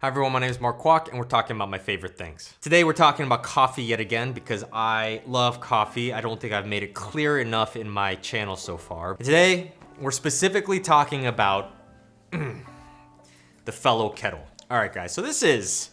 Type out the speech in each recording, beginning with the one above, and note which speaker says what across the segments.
Speaker 1: Hi everyone, my name is Mark Kwok and we're talking about my favorite things. Today we're talking about coffee yet again because I love coffee. I don't think I've made it clear enough in my channel so far. Today we're specifically talking about the Fellow Kettle. All right guys, so this is,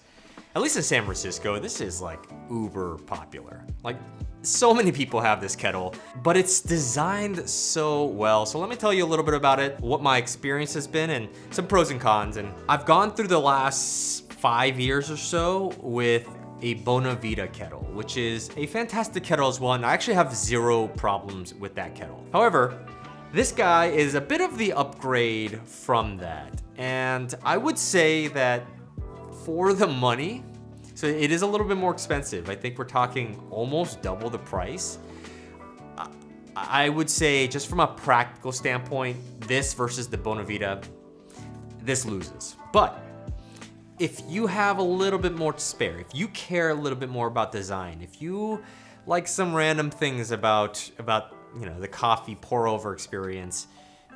Speaker 1: at least in San Francisco, this is like uber popular. Like so many people have this kettle, but it's designed so well. So let me tell you a little bit about it, what my experience has been and some pros and cons. And I've gone through the last 5 years or so with a Bonavita kettle, which is a fantastic kettle as well. And I actually have zero problems with that kettle. However, this guy is a bit of the upgrade from that. And I would say that for the money, so it is a little bit more expensive. I think we're talking almost double the price. I would say just from a practical standpoint, this versus the Bonavita, this loses. But if you have a little bit more to spare, if you care a little bit more about design, if you like some random things about you know, the coffee pour over experience,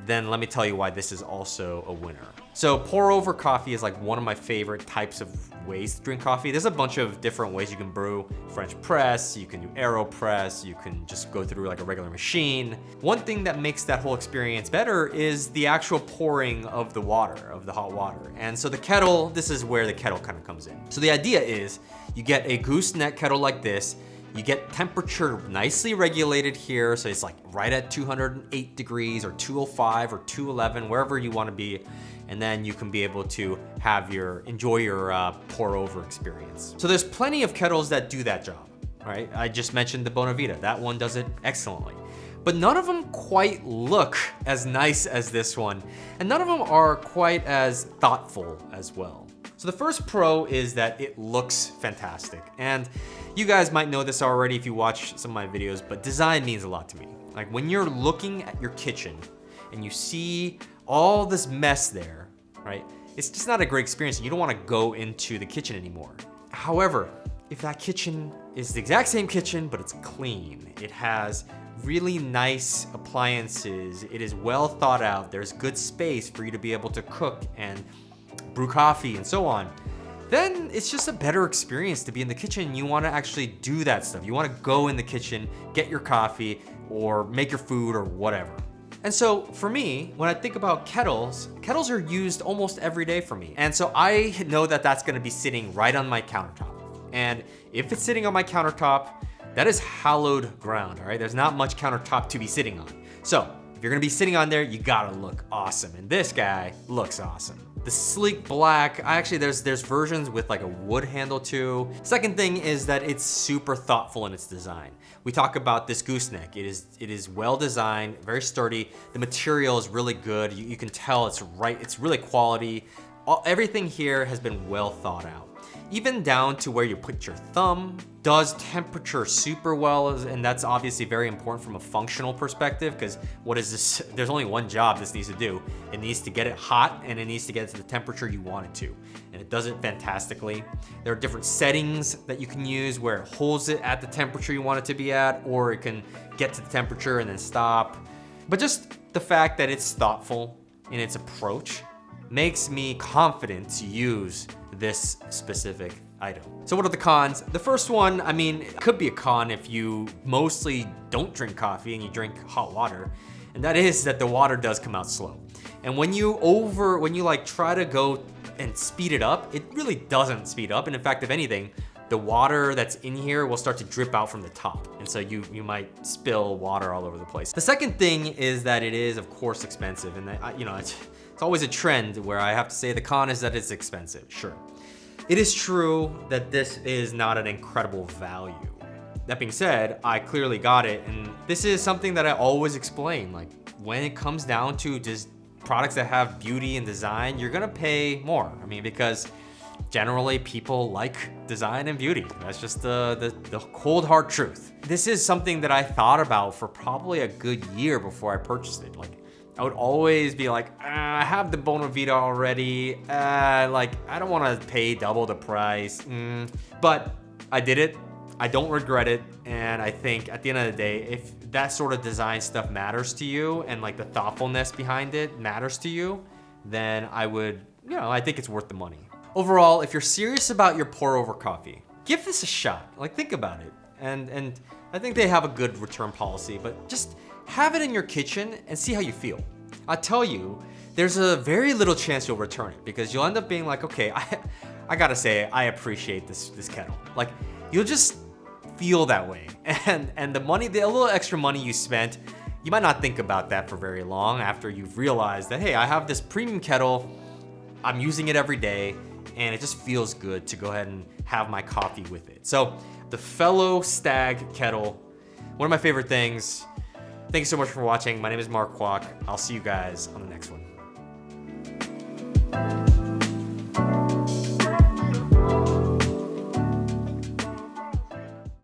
Speaker 1: then let me tell you why this is also a winner. So pour over coffee is like one of my favorite types of ways to drink coffee. There's a bunch of different ways you can brew. French press, you can do AeroPress, you can just go through like a regular machine. One thing that makes that whole experience better is the actual pouring of the water, of the hot water. And so the kettle, this is where the kettle kind of comes in. So the idea is you get a gooseneck kettle like this. You get temperature nicely regulated here, so it's like right at 208 degrees or 205 or 211, wherever you want to be, and then you can be able to have enjoy your pour over experience. So there's plenty of kettles that do that job, right? I just mentioned the Bonavita. That one does it excellently. But none of them quite look as nice as this one, and none of them are quite as thoughtful as well. So the first pro is that it looks fantastic. And you guys might know this already if you watch some of my videos, but design means a lot to me. Like when you're looking at your kitchen and you see all this mess there, right? It's just not a great experience. You don't want to go into the kitchen anymore. However, if that kitchen is the exact same kitchen, but it's clean, it has really nice appliances, it is well thought out, there's good space for you to be able to cook and brew coffee and so on, then it's just a better experience to be in the kitchen. You want to actually do that stuff. You want to go in the kitchen, get your coffee or make your food or whatever. And so for me, when I think about kettles are used almost every day for me. And so I know that that's going to be sitting right on my countertop. And if it's sitting on my countertop, that is hallowed ground, all right? There's not much countertop to be sitting on. So if you're gonna be sitting on there, you gotta look awesome. And this guy looks awesome. The sleek black, there's versions with like a wood handle too. Second thing is that it's super thoughtful in its design. We talk about this gooseneck. It is well designed, very sturdy. The material is really good. You can tell it's really quality. Everything here has been well thought out. Even down to where you put your thumb, does temperature super well, and that's obviously very important from a functional perspective, because what is this? There's only one job this needs to do. It needs to get it hot and it needs to get it to the temperature you want it to. And it does it fantastically. There are different settings that you can use where it holds it at the temperature you want it to be at, or it can get to the temperature and then stop. But just the fact that it's thoughtful in its approach makes me confident to use this specific item. So what are the cons? The first one, I mean, it could be a con if you mostly don't drink coffee and you drink hot water, and that is that the water does come out slow. And when you like try to go and speed it up, it really doesn't speed up. And in fact, if anything, the water that's in here will start to drip out from the top. And so you might spill water all over the place. The second thing is that it is of course expensive, and that, you know, it's always a trend where I have to say the con is that it's expensive, sure. It is true that this is not an incredible value. That being said, I clearly got it, and this is something that I always explain. Like when it comes down to just products that have beauty and design, you're gonna pay more. I mean, because generally people like design and beauty. That's just the cold hard truth. This is something that I thought about for probably a good year before I purchased it. Like I would always be like, I have the Bonavita already. Like I don't want to pay double the price. But I did it. I don't regret it. And I think at the end of the day, if that sort of design stuff matters to you and like the thoughtfulness behind it matters to you, then I would, you know, I think it's worth the money. overall, if you're serious about your pour over coffee, give this a shot. Like, think about it. And I think they have a good return policy, but just have it in your kitchen and see how you feel. I tell you, there's a very little chance you'll return it because you'll end up being like, okay, I gotta say, I appreciate this kettle. Like, you'll just feel that way. And the money, the little extra money you spent, you might not think about that for very long after you've realized that, hey, I have this premium kettle, I'm using it every day, and it just feels good to go ahead and have my coffee with it. So the Fellow Stagg Kettle, one of my favorite things. Thank you so much for watching. My name is Mark Kwok. I'll see you guys on the next one.